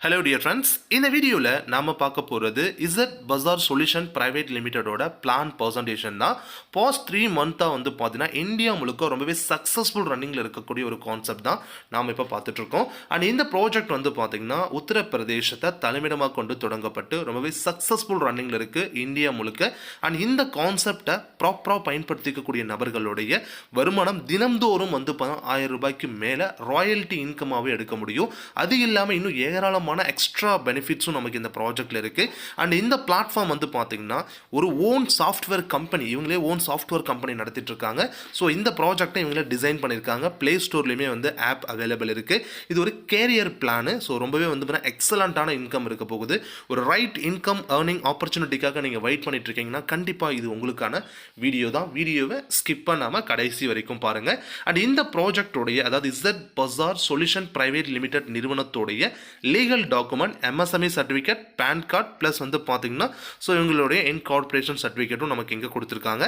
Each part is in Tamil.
ஹலோ டியர் ஃப்ரெண்ட்ஸ், இந்த வீடியோவில் நாம் பார்க்க போகிறது Z Bazaar solution private லிமிடெடோட plan presentation தான். பாஸ்ட் 3 மந்த்தாக வந்து பார்த்தீங்கன்னா இந்தியா முழுக்க ரொம்பவே சக்ஸஸ்ஃபுல் ரன்னிங்கில் இருக்கக்கூடிய ஒரு கான்செப்ட் தான் நாம் இப்போ பார்த்துட்ருக்கோம். அண்ட் இந்த ப்ராஜெக்ட் வந்து பார்த்திங்கன்னா உத்தரப்பிரதேசத்தை தலைமையிடமாக கொண்டு தொடங்கப்பட்டு ரொம்பவே சக்ஸஸ்ஃபுல் ரன்னிங்கில் இருக்குது இந்தியா முழுக்க. அண்ட் இந்த கான்செப்டை ப்ராப்பராக பயன்படுத்திக்கக்கூடிய நபர்களுடைய வருமானம் தினம்தோறும் வந்து 1000 ரூபாய்க்கு மேலே ராயல்ட்டி இன்கமாகவே எடுக்க முடியும். அது இல்லாமல் இன்னும் ஏராளமான எக்ஸ்ட்ரா பெனிஃபிட்ஸும் நமக்கு இந்த ப்ராஜெக்டில் இருக்குது. அண்ட் இந்த பிளாட்ஃபார்ம் வந்து பார்த்திங்கன்னா ஒரு ஓன் சாஃப்ட்வேர் கம்பெனி, இவங்களே ஓன் சாஃப்ட்வேர் கம்பெனி நடத்திட்டு இருக்காங்க. ஸோ இந்த ப்ராஜெக்டை இவங்களே டிசைன் பண்ணியிருக்காங்க. ப்ளே ஸ்டோர்லேயுமே வந்து ஆப் அவைலபிள் இருக்குது. இது ஒரு கேரியர் பிளானு. ஸோ ரொம்பவே வந்து எக்ஸலண்ட்டான இன்கம் இருக்க போகுது. ஒரு ரைட் இன்கம் ஏர்னிங் ஆப்பர்ச்சுனிட்டிக்காக நீங்கள் வெயிட் பண்ணிட்டு இருக்கீங்கன்னா கண்டிப்பாக இது உங்களுக்கான வீடியோ தான். வீடியோவை ஸ்கிப் பண்ணாமல் கடைசி வரைக்கும் பாருங்கள். அண்ட் இந்த ப்ராஜெக்டோடைய, அதாவது Z Bazaar solution private limited நிறுவனத்தோடைய legal document MSME certificate, PAN card plus வந்து பார்த்தீங்கன்னா ஸோ இவங்களுடைய இன்கார்பரேஷன் சர்டிஃபிகேட்டும் நமக்கு இங்கே கொடுத்துருக்காங்க.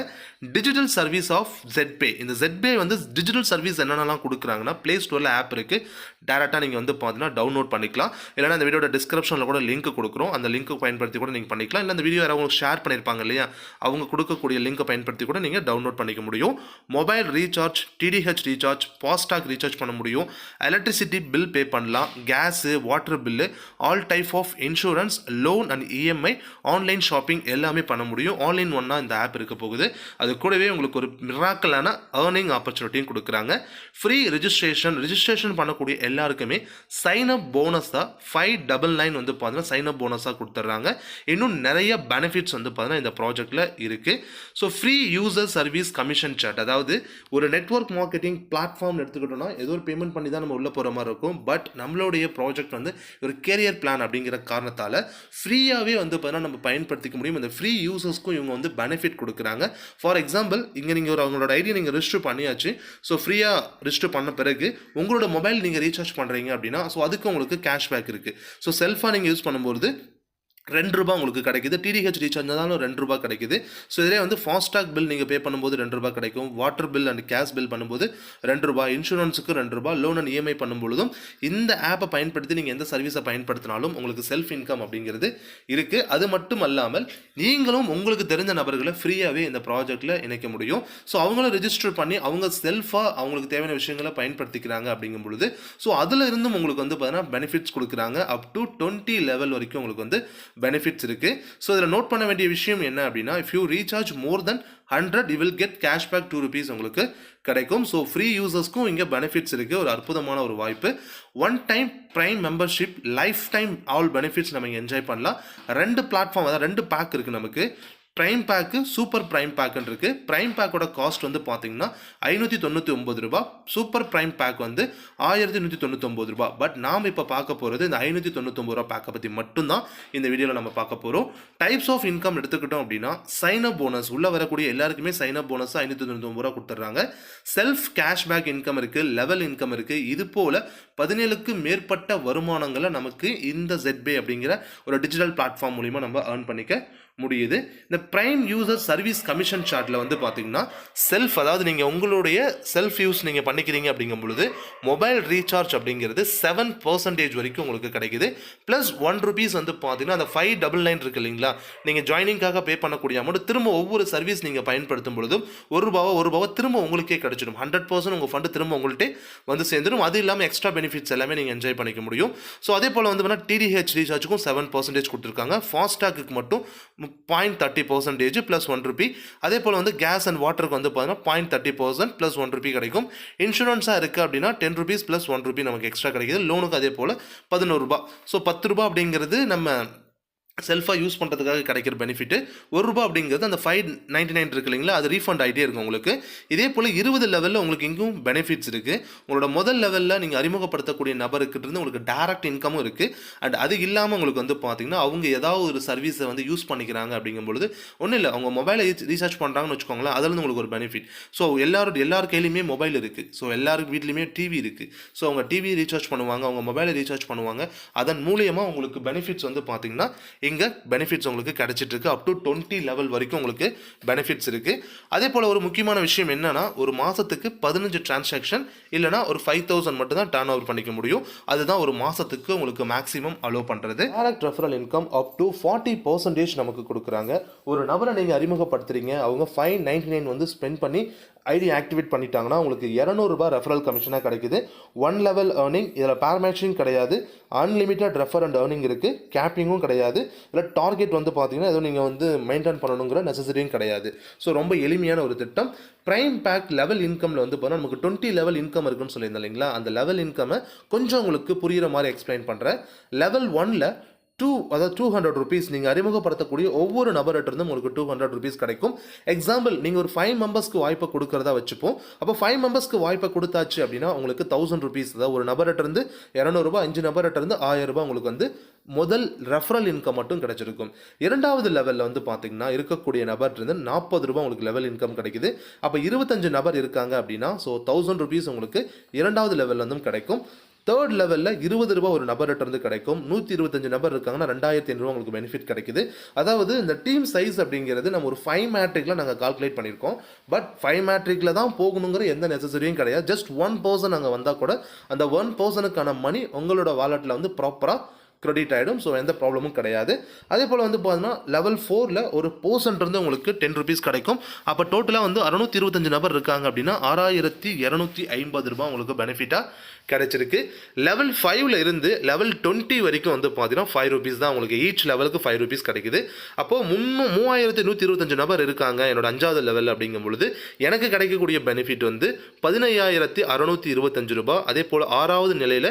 Digital service of ZPay. இந்த ZPay வந்து டிஜிட்டல் சர்வீஸ் என்னென்னலாம் கொடுக்குறாங்கன்னா ப்ளே ஸ்டோரில் ஆப் இருக்குது. டேரெக்டாக நீங்கள் வந்து பார்த்தீங்கன்னா டவுன்லோட் பண்ணிக்கலாம். இல்லைனா இந்த வீடியோட டிஸ்கிரிப்ஷனில் கூட லிங்க் கொடுக்குறோம். அந்த லிங்க்கை பயன்படுத்தி கூட நீங்கள் பண்ணிக்கலாம். இல்லை இந்த வீடியோ யாராவது உங்களுக்கு ஷேர் பண்ணியிருப்பாங்க இல்லையா, அவங்க கொடுக்கக்கூடிய லிங்கை பயன்படுத்தி கூட நீங்கள் டவுன்லோட் பண்ணிக்க முடியும். Mobile recharge, TDH recharge, FASTag recharge பண்ண முடியும். எலக்ட்ரிசிட்டி பில் பே பண்ணலாம். Gas, water bill, all type of insurance, loan and EMI, online shopping எல்லாமே பண்ண முடியும். ஆன்லைன் ஒன்னா இந்த ஆப் இருக்க போகுது. அது கூடவே உங்களுக்கு ஒரு மிராக்கலான ஏர்னிங் ஆப்பர்ச்சுனிட்டியும் கொடுக்குறாங்க. ஃப்ரீ ரிஜிஸ்ட்ரேஷன் பண்ணக்கூடிய எல்லாருக்குமே சைன் அப் போனஸ் தான் 599 வந்து பார்த்தீங்கன்னா சைன் அப் போனஸாக கொடுத்துட்றாங்க. இன்னும் நிறைய பெனிஃபிட்ஸ் வந்து பார்த்தீங்கன்னா இந்த ப்ராஜெக்டில் இருக்குது. So free user service commission chart, அதாவது ஒரு நெட்வொர்க் மார்க்கெட்டிங் பிளாட்ஃபார்ம் எடுத்துக்கிட்டோம்னா ஏதோ ஒரு பேமெண்ட் பண்ணி தான் நம்ம உள்ளே போகிற மாதிரி இருக்கும். பட் நம்மளுடைய ப்ராஜெக்ட் வந்து ஒரு கேரியர் பிளான் அப்படிங்கிற காரணத்தால் ஃப்ரீயாகவே வந்து பார்த்தீங்கன்னா நம்ம பயன்படுத்திக்க முடியும். இந்த ஃப்ரீ யூசர்ஸ்க்கும் இவங்க வந்து பெனிஃபிட் கொடுக்குறாங்க. ஃபார் எக்ஸாம்பிள், இங்கே நீங்கள் ஒரு அவங்களோட ஐடியா நீங்கள் ரிஜிஸ்டர் பண்ணியாச்சு. ஸோ ஃப்ரீயாக ரிஜிஸ்டர் பண்ண பிறகு உங்களோட மொபைல் நீங்கள் ரீசார்ஜ் பண்ணுறீங்க அப்படின்னா ஸோ அதுக்கு உங்களுக்கு கேஷ்பேக் இருக்குது. ஸோ செல்ஃபாக நீங்கள் யூஸ் பண்ணும்போது ₹2 உங்களுக்கு கிடைக்குது. TDH ரீசார்ஜ் இருந்தாலும் ₹2 கிடைக்குது. ஸோ இதிலே வந்து ஃபாஸ்டாக் பில் நீங்கள் பே பண்ணும்போது ₹2 கிடைக்கும். Water bill and gas bill பண்ணும்போது ₹2, இன்சூரன்ஸுக்கு ₹2, லோன் அண்ட் EMI பண்ணும்பொழுதும் இந்த ஆப்பை பயன்படுத்தி நீங்கள் எந்த சர்வீஸை பயன்படுத்தினாலும் உங்களுக்கு செல்ஃப் இன்கம் அப்படிங்கிறது இருக்குது. அது மட்டும் அல்லாமல் நீங்களும் உங்களுக்கு தெரிஞ்ச நபர்களை ஃப்ரீயாகவே இந்த ப்ராஜெக்டில் இணைக்க முடியும். ஸோ அவங்களும் ரிஜிஸ்டர் பண்ணி அவங்க செல்ஃபாக அவங்களுக்கு தேவையான விஷயங்களை பயன்படுத்திக்கிறாங்க அப்படிங்கும் பொழுது ஸோ அதில் இருந்தும் உங்களுக்கு வந்து பார்த்தீங்கன்னா பெனிஃபிட்ஸ் கொடுக்குறாங்க. அப் டு 20 லெவல் வரைக்கும் உங்களுக்கு வந்து பெனிஃபிட்ஸ் இருக்குது. ஸோ இதில் நோட் பண்ண வேண்டிய விஷயம் என்ன அப்படின்னா, if you recharge more then 100 you will get cashback ₹2 உங்களுக்கு கிடைக்கும். ஸோ ஃப்ரீ யூசர்ஸ்க்கும் இங்கே பெனிஃபிட்ஸ் இருக்குது. ஒரு அற்புதமான ஒரு வாய்ப்பு. One time prime membership, life time all benefits நம்ம இங்கே என்ஜாய் பண்ணலாம். 2 பிளாட்ஃபார்ம், அதாவது 2 பேக் இருக்குது நமக்கு. ப்ரைம் பேக்கு, சூப்பர் ப்ரைம் பேக்குன்னு இருக்குது. ப்ரைம் பேக்கோட காஸ்ட் வந்து பார்த்தீங்கன்னா ₹599. சூப்பர் ப்ரைம் பேக் வந்து ₹1199. பட் நாம் இப்போ பார்க்க போகிறது இந்த ₹599 பேக்கை பற்றி மட்டும்தான் இந்த வீடியோவில் நம்ம பார்க்க போகிறோம். டைப்ஸ் ஆஃப் இன்கம் எடுத்துக்கிட்டோம் அப்படின்னா சைன் அப் போனஸ், உள்ளே வரக்கூடிய எல்லாருக்குமே சைன் அப் போனஸ் ₹599 கொடுத்துட்றாங்க. செல்ஃப் கேஷ்பேக் இன்கம் இருக்குது, லெவல் இன்கம் இருக்குது. இது போல் 17க்கு மேற்பட்ட வருமானங்களை நமக்கு இந்த ZPay அப்படிங்கிற ஒரு டிஜிட்டல் பிளாட்ஃபார்ம் மூலிமா நம்ம ஏர்ன் பண்ணிக்க முடியுது. இந்த பிரைம் யூசர் சர்வீஸ் கமிஷன் சார்ட்டில் வந்து பார்த்தீங்கன்னா செல்ஃப், அதாவது நீங்கள் உங்களுடைய செல்ஃப் யூஸ் நீங்கள் பண்ணிக்கிறீங்க அப்படிங்கும் பொழுது மொபைல் ரீசார்ஜ் அப்படிங்கிறது 7% வரைக்கும் உங்களுக்கு கிடைக்குது. ப்ளஸ் ₹1 வந்து பார்த்தீங்கன்னா அந்த 599 இருக்குது இல்லைங்களா, நீங்கள் ஜாயினிங்காக பே பண்ணக்கூடிய அமௌண்ட் திரும்ப ஒவ்வொரு சர்வீஸ் நீங்கள் பயன்படுத்தும் பொழுதும் ₹1 திரும்ப உங்களுக்கே கிடைச்சிடும். 100% உங்கள் ஃபண்டு திரும்ப உங்கள்கிட்ட வந்து சேர்ந்துடும். அது இல்லாமல் எக்ஸ்ட்ரா பெனிஃபிட்ஸ் எல்லாமே நீங்கள் என்ஜாய் பண்ணிக்க முடியும். ஸோ அதே போல் வந்து TDH ரீசார்ஜுக்கும் 7% கொடுத்துருக்காங்க. ஃபாஸ்டாக்கு மட்டும் 0.30% ப்ளஸ் ₹1. அதே போல் வந்து கேஸ் அண்ட் வாட்டருக்கு வந்து பார்த்தீங்கன்னா 0.30% ப்ளஸ் ₹1 கிடைக்கும். இன்சூரன்ஸாக இருக்குது அப்படின்னா ₹10 ப்ளஸ் ₹1 நமக்கு எக்ஸ்ட்ரா கிடைக்குது. லோனுக்கு அதே போல் ₹11. ஸோ ₹10 அப்படிங்கிறது நம்ம செல்ஃபாக யூஸ் பண்ணுறதுக்காக கிடைக்கிற பெனிஃபிட்டு. ₹1 அப்படிங்கிறது அந்த 599 இருக்கு இல்லைங்களா, அது ரீஃபண்ட் ஆகிட்டே இருக்கும் உங்களுக்கு. இதே போல் 20 லெவலில் உங்களுக்கு இங்கும் பெனிஃபிட்ஸ் இருக்குது. உங்களோட முதல் லெவலில் நீங்கள் அறிமுகப்படுத்தக்கூடிய நபருக்கு இருந்து உங்களுக்கு டேரக்ட் இன்கமும் இருக்குது. அண்ட் அது இல்லாமல் உங்களுக்கு வந்து பார்த்தீங்கன்னா அவங்க ஏதாவது ஒரு சர்வீஸை வந்து யூஸ் பண்ணிக்கிறாங்க அப்படிங்கும்பொழுது ஒன்றும் இல்லை, அவங்க மொபைலை ரீசார்ஜ் பண்ணுறாங்கன்னு வச்சுக்கோங்களேன், அதில் உங்களுக்கு ஒரு பெனிஃபிட். ஸோ எல்லார் கையிலையுமே மொபைல் இருக்குது. ஸோ எல்லாருக்கு வீட்லேயுமே டிவி இருக்குது. ஸோ அவங்க டிவி ரீசார்ஜ் பண்ணுவாங்க, அவங்க மொபைலை ரீசார்ஜ் பண்ணுவாங்க. அதன் மூலியமாக உங்களுக்கு பெனிஃபிட்ஸ் வந்து பார்த்தீங்கன்னா இங்கே பெனிஃபிட்ஸ் உங்களுக்கு கிடைச்சிட்டு இருக்கு. அப் டு 20 லெவல் வரைக்கும் உங்களுக்கு பெனிஃபிட்ஸ் இருக்குது. அதே போல் ஒரு முக்கியமான விஷயம் என்னன்னா, ஒரு மாதத்துக்கு 15 டிரான்சாக்ஷன் இல்லைனா ஒரு 5000 மட்டும் தான் டர்ன் ஓவர் பண்ணிக்க முடியும். அதுதான் ஒரு மாதத்துக்கு உங்களுக்கு மேக்ஸிமம் அலோவ் பண்ணுறது. Direct referral income up to 40% நமக்கு கொடுக்குறாங்க. ஒரு நபரை நீங்கள் அறிமுகப்படுத்துறீங்க, அவங்க 599 வந்து ஸ்பெண்ட் பண்ணி ஐடி ஆக்டிவேட் பண்ணிட்டாங்கன்னா உங்களுக்கு 200 ரூபாய் ரெஃபரல் கமிஷனாக கிடைக்குது. 1 லெவல் ஏர்னிங், இதில் பேர்மேட்சிங் கிடையாது, அன்லிமிட்டட் ரெஃபர் அண்ட் ஏர்னிங் இருக்குது, கேப்பிங்கும் கிடையாது. இதில் டார்கெட் வந்து பார்த்தீங்கன்னா எதுவும் நீங்கள் வந்து மெயின்டைன் பண்ணணுங்கிற நெசசரியும் கிடையாது. ஸோ ரொம்ப எளிமையான ஒரு திட்டம். ப்ரைம் பேக் லெவல் இன்கமில் வந்து பார்த்தா நமக்கு 20 லெவல் இன்கம் இருக்குன்னு சொல்லியிருந்தேன் இல்லைங்களா, அந்த லெவல் இன்கமை கொஞ்சம் உங்களுக்கு புரிகிற மாதிரி எக்ஸ்பிளைன் பண்ணுறேன். லெவல் 1ல் அதாவது 200 ருபீஸ் நீங்கள் அறிமுகப்படுத்தக்கூடிய ஒவ்வொரு நபர்கிட்ட உங்களுக்கு 200 ருபீஸ் கிடைக்கும். எக்ஸாம்பிள் நீங்கள் ஒரு 5 மெம்பர்ஸ்க்கு வாய்ப்பை கொடுக்கறதா வச்சுப்போம். அப்போ 5 மெம்பர்ஸ்க்கு வாய்ப்பை கொடுத்தாச்சு அப்படின்னா உங்களுக்கு 1000 ருபீஸ், அதாவது ஒரு நபர்கிட்ட இருந்து 200 ரூபாய், 5 நபர்கிட்ட இருந்து 1000 ரூபாய் உங்களுக்கு வந்து முதல் ரெஃபரல் இன்கம் மட்டும் கிடைச்சிருக்கும். இரண்டாவது லெவலில் வந்து பார்த்தீங்கன்னா இருக்கக்கூடிய நபர்கிட்ட 40 ரூபாய் உங்களுக்கு லெவல் இன்கம் கிடைக்குது. அப்போ 25 நபர் இருக்காங்க அப்படின்னா ஸோ 1000 ருபீஸ் உங்களுக்கு இரண்டாவது லெவலில் இருந்தும் கிடைக்கும். தேர்ட் லெவலில் 20 ரூபாய் ஒரு நபர்கிட்ட இருந்து கிடைக்கும். 125 நபர் இருக்காங்கன்னா 2500 ரூபா உங்களுக்கு பெனிஃபிட் கிடைக்குது. அதாவது இந்த டீம் சைஸ் அப்படிங்கிறது நம்ம ஒரு 5 மேட்ரிக்கில் நாங்கள் கால்குலேட் பண்ணியிருக்கோம். பட் 5 மேட்ரிக்கில் தான் போகணுங்கிற எந்த நெசசரியும் கிடையாது. ஜஸ்ட் 1 பர்சன் அங்கே வந்தால் கூட அந்த 1 பர்சனுக்கான மணி உங்களோட வாலெட்டில் வந்து ப்ராப்பராக கிரெடிட் ஆகிடும். ஸோ எந்த ப்ராப்ளமும் கிடையாது. அதே போல் வந்து பார்த்தீங்கன்னா லெவல் 4ல் ஒரு பர்சன்ட் இருந்து உங்களுக்கு 10 ருபீஸ் கிடைக்கும். அப்போ டோட்டலாக வந்து 625 நபர் இருக்காங்க அப்படின்னா 6250 ரூபாய் உங்களுக்கு பெனிஃபிட்டாக கிடைச்சிருக்கு. லெவல் 5ல் இருந்து லெவல் 20 வரைக்கும் வந்து பார்த்தீங்கன்னா 5 ருபீஸ் தான் உங்களுக்கு ஈச் லெவலுக்கு 5 ருபீஸ் கிடைக்குது. அப்போது 3125 நபர் இருக்காங்க என்னோட 5வது லெவல் அப்படிங்கும் பொழுது எனக்கு கிடைக்கக்கூடிய பெனிஃபிட் வந்து 15625 ரூபாய். அதே போல் 6வது நிலையில்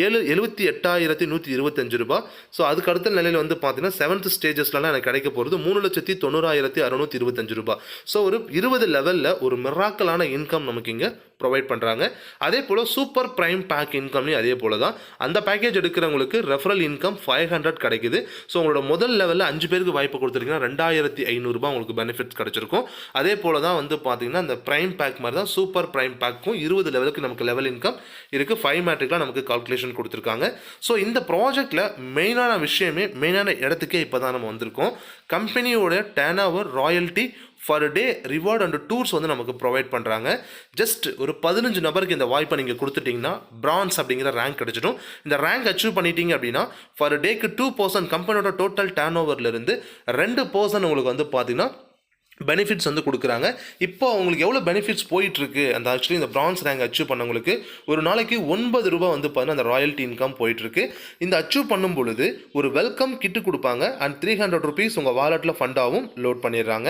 78125 ரூபாய். ஸோ அதுக்கு அடுத்த நிலையில் வந்து பார்த்தீங்கன்னா 7th ஸ்டேஜஸ்லாம் எனக்கு கிடைக்க போகிறது 3,90,625 ரூபாய். ஸோ ஒரு 20 லெவலில் ஒரு மிராக்கலான இன்கம் நமக்கு இங்கே ப்ரொவைட் பண்ணுறாங்க. அதே போல் சூப்பர் ப்ரைம் பேக் இன்கம்லையும் அதே போல் தான். அந்த பேக்கேஜ் எடுக்கிறவங்களுக்கு ரெஃபரல் இன்கம் 500 கிடைக்குது. ஸோ உங்களோட முதல் லெவலில் 5 பேருக்கு வாய்ப்பு கொடுத்துருக்கீங்கன்னா 2500 ரூபாய் உங்களுக்கு பெனிஃபிட்ஸ் கிடைச்சிருக்கும். அதே போல் தான் வந்து பார்த்தீங்கன்னா இந்த ப்ரைம் பேக் மாதிரி தான் சூப்பர் ப்ரைம் பேக்கும் 20 லெவலுக்கு நமக்கு லெவல் இன்கம் இருக்குது. 5 மேட்ரிக்லாம் நமக்கு கால்குலேஷன் கொடுத்துருக்காங்க. ஸோ இந்த ப்ராஜெக்டில் மெயினான விஷயமே மெயினான இடத்துக்கே இப்போ தான் நம்ம வந்திருக்கோம். கம்பெனியோட turn over, royalty, per day reward and tours வந்து நமக்கு ப்ரொவைட் பண்ணுறாங்க. ஜஸ்ட் ஒரு 15 நபருக்கு இந்த வாய்ப்பை நீங்கள் கொடுத்துட்டிங்கன்னா பிரான்ஸ் அப்படிங்கிற ரேங்க் கிடைச்சிடும். இந்த ரேங்க் அச்சீவ் பண்ணிட்டீங்க அப்படின்னா ஃபர் டேக்கு 2% கம்பெனியோட டோட்டல் டர்ன் ஓவர்லேருந்து 2% உங்களுக்கு வந்து பார்த்தீங்கன்னா பெனிஃபிட்ஸ் வந்து கொடுக்குறாங்க. இப்போ அவங்களுக்கு எவ்வளோ பெனிஃபிட்ஸ் போயிட்டுருக்கு அந்த ஆக்சுவலி இந்த பிரான்ஸ் ரேங்க் அச்சீவ் பண்ணவங்களுக்கு ஒரு நாளைக்கு 9 ரூபாய் வந்து பார்த்தீங்கன்னா அந்த ராயல்ட்டி இன்கம் போயிட்டுருக்கு. இந்த அச்சீவ் பண்ணும் பொழுது ஒரு வெல்கம் கிட்டு கொடுப்பாங்க அண்ட் 300 ருபீஸ் உங்கள் வாலெட்டில் ஃபண்டாகவும் லோட் பண்ணிடுறாங்க.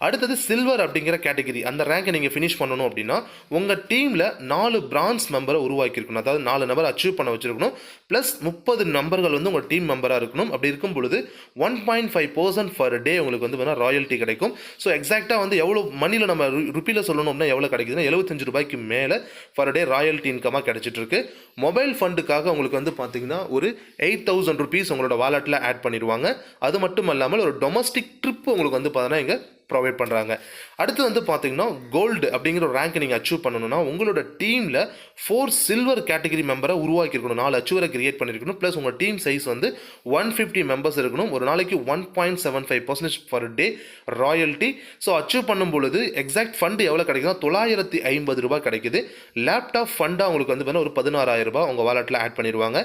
அடுத்தது சில்வர் அப்படிங்கிற கேட்டகிரி, அந்த ரேங்கை நீங்கள் ஃபினிஷ் பண்ணணும் அப்படின்னா உங்கள் டீமில் 4 பிரான்ஸ் மெம்பரை உருவாக்கியிருக்கணும். அதாவது 4 நபர் அச்சீவ் பண்ண வச்சுருக்கணும். ப்ளஸ் 30 நம்பர்கள் வந்து உங்கள் டீம் மெம்பராக இருக்கணும். அப்படி இருக்கும் பொழுது 1.5% ஃபர் டே உங்களுக்கு வந்து வேணால் ராயல்ட்டி கிடைக்கும். ஸோ எக்ஸாக்டாக வந்து எவ்வளோ மணியில் நம்ம ருப்பியில் சொல்லணும் அப்படின்னா எவ்வளோ கிடைக்குதுன்னா 75 ரூபாய்க்கு மேலே ஃபர் டே ராயல்ட்டி இன்கமாக கிடைச்சிட்ருக்கு. மொபைல் ஃபண்டுக்காக உங்களுக்கு வந்து பார்த்தீங்கன்னா ஒரு 8000 ருபீஸ் உங்களோட வாலெட்டில் ஆட் பண்ணிடுவாங்க. அது மட்டும் இல்லாமல் ஒரு டொமஸ்டிக் ட்ரிப் உங்களுக்கு வந்து பார்த்தீங்கன்னா இங்கே ப்ரொவைட் பண்ணுறாங்க. அடுத்து வந்து பார்த்தீங்கன்னா கோல்டு அப்படிங்கிற ஒரு ரேங்க் நீங்கள் அச்சீவ் பண்ணணும்னா உங்களோட டீமில் 4 சில்வர் கேட்டகரி மெம்பரை உருவாக்கியிருக்கணும். 4 அச்சீவரை கிரியேட் பண்ணியிருக்கணும். ப்ளஸ் உங்கள் டீம் சைஸ் வந்து 150 மெம்பர்ஸ் இருக்கணும். ஒரு நாளைக்கு 1.75% per day royalty. So achieve பண்ணும் பொழுது எக்ஸாக்ட் ஃபண்டு எவ்வளோ கிடைக்குதுன்னா 950 ரூபாய் கிடைக்குது. லேப்டாப் ஃபண்டாக உங்களுக்கு வந்து ஒரு 16,000 ரூபாய் உங்கள் வாலெட்டில் ஆட் பண்ணிடுவாங்க.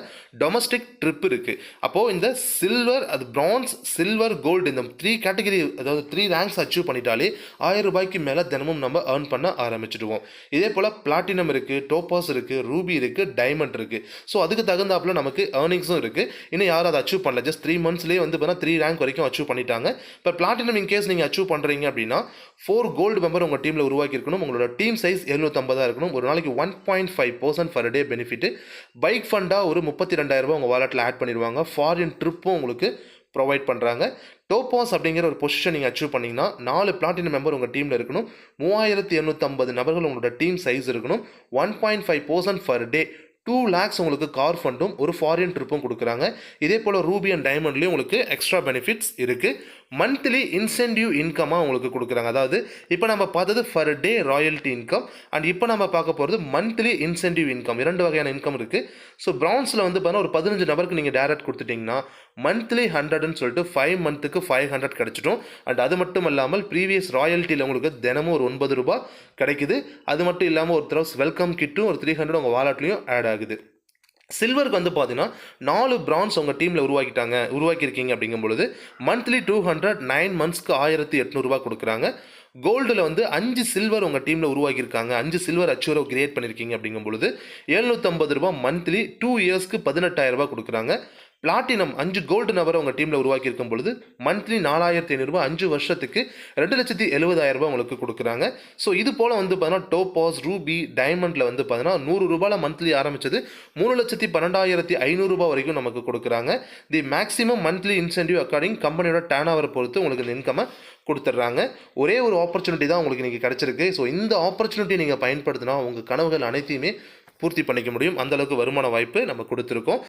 டொமஸ்டிக் ட்ரிப் இருக்குது. அப்போது இந்த சில்வர், அது பிரான்ஸ், சில்வர், கோல்டு, இந்த 3 கேட்டகரி, அதாவது 3 ரேங்க்ஸ் அச்சீவ் பண்ணிட்டாலே 1000 ரூபாய்க்கு மேலே தினமும் நம்ம ஏர்ன் பண்ண ஆரம்பிச்சிடுவோம். இதே போல் பிளாட்டினம் இருக்குது, டோப்பாஸ் இருக்குது, ரூபி இருக்குது, டைமண்ட் இருக்குது. ஸோ அதுக்கு தகுந்தாப்புல நமக்கு ஏர்னிங்ஸும் இருக்குது. இன்னும் யாரும் அதை அச்சீவ் பண்ணல. ஜஸ்ட் 3 மந்த்ஸ்லேயே வந்து பார்த்தா 3 ரேங்க் வரைக்கும் அச்சீவ் பண்ணிட்டாங்க. இப்போ பிளாட்டினம் இன்கேஸ் நீங்கள் அச்சீவ் பண்ணுறீங்க அப்படின்னா 4 கோல்டு மெம்பர் உங்கள் டீமில் உருவாக்கியிருக்கணும். உங்களோட டீம் சைஸ் 750 இருக்கணும். ஒரு நாளைக்கு 1.5% ஃபர் டே பெனிஃபிட். பைக் ஃபண்டாக ஒரு 32,000 ரூபாய் உங்கள் வாலெட்டில் ஆட் பண்ணிடுவாங்க. ஃபாரின் ட்ரிப்பும் உங்களுக்கு ப்ரொவைட் பண்ணுறாங்க. டோப்பாஸ் அப்படிங்கிற ஒரு பொசிஷன் நீங்கள் அச்சீவ் பண்ணிங்கன்னா 4 பிளாட்டினம் மெம்பர் உங்கள் டீமில் இருக்கணும். 3850 நபர்கள் உங்களோட டீம் சைஸ் இருக்கணும். 1.5% ஃபர் டே 2 lakhs உங்களுக்கு கார் ஃபண்டும் ஒரு ஃபாரின் ட்ரிப்பும் கொடுக்குறாங்க. இதே போல் ரூபி அண்ட் டைமண்ட்லேயும் உங்களுக்கு எக்ஸ்ட்ரா பெனிஃபிட்ஸ் இருக்குது. மந்த்லி இன்சென்டிவ் இன்கமாக உங்களுக்கு கொடுக்குறாங்க. அதாவது இப்போ நம்ம பார்த்தது ஃபர் டே ராயல்ட்டி இன்கம் அண்ட் இப்போ நம்ம பார்க்க போகிறது மந்த்லி இன்சென்டிவ் இன்கம். 2 வகையான இன்கம் இருக்குது. ஸோ பிரான்ஸில் வந்து பார்த்தீங்கன்னா ஒரு 15 நபருக்கு நீங்கள் டேரக்ட் கொடுத்துட்டிங்கன்னா மந்த்லி 100ன்னு சொல்லிட்டு 5 மந்த்துக்கு 500 கிடைச்சிடும். அண்ட் அது மட்டும் இல்லாமல் ப்ரீவியஸ் ராயல்ட்டியில் உங்களுக்கு தினமும் ஒரு 9 ரூபாய் கிடைக்குது. அது மட்டும் இல்லாமல் ஒரு தடவை வெல்கம் கிட்டும் ஒரு 300 உங்கள் வாலெட்லையும் ஆட் ஆகுது. சில்வருக்கு வந்து பார்த்தீங்கன்னா 4 பிரான்ஸ் உங்கள் டீமில் உருவாக்கியிருக்கீங்க அப்படிங்கும்பொழுது மந்த்லி 200 9 மந்த்ஸ்க்கு 1800 கொடுக்குறாங்க. கோல்டில் வந்து 5 சில்வர் உங்கள் டீமில் உருவாக்கியிருக்காங்க, 5 சில்வர் அச்சீவரை கிரியேட் பண்ணியிருக்கீங்க அப்படிங்கும்பொழுது 750 ரூபாய் மந்த்லி 2 இயர்ஸ்க்கு 18,000 கொடுக்குறாங்க. பிளாட்டினம் 5 கோல்டு நபரை உங்கள் டீமில் உருவாக்கியிருக்கும் பொழுது மந்த்லி 4,500 5 வருஷத்துக்கு 2,70,000 உங்களுக்கு கொடுக்குறாங்க. ஸோ இது போல் வந்து பார்த்தீங்கன்னா டோபாஸ், ரூபி, டைமண்டில் வந்து பார்த்தீங்கன்னா 100 ரூபாயில் மந்த்லி ஆரம்பித்தது 3,12,500 வரைக்கும் நமக்கு கொடுக்குறாங்க. The maximum monthly incentive according கம்பெனியோட டர்ன் ஓவரை பொறுத்து உங்களுக்கு இந்த இன்கம்மை கொடுத்துட்றாங்க. ஒரே ஒரு ஆப்பர்ச்சுனிட்டி தான் உங்களுக்கு இன்றைக்கி கிடச்சிருக்கு. ஸோ இந்த ஆப்பர்ச்சுனிட்டி நீங்கள் பயன்படுத்தினா உங்கள் கனவுகள் அனைத்தையுமே பூர்த்தி பண்ணிக்க முடியும். அந்தளவுக்கு வருமான வாய்ப்பு நம்ம கொடுத்துருக்கோம்.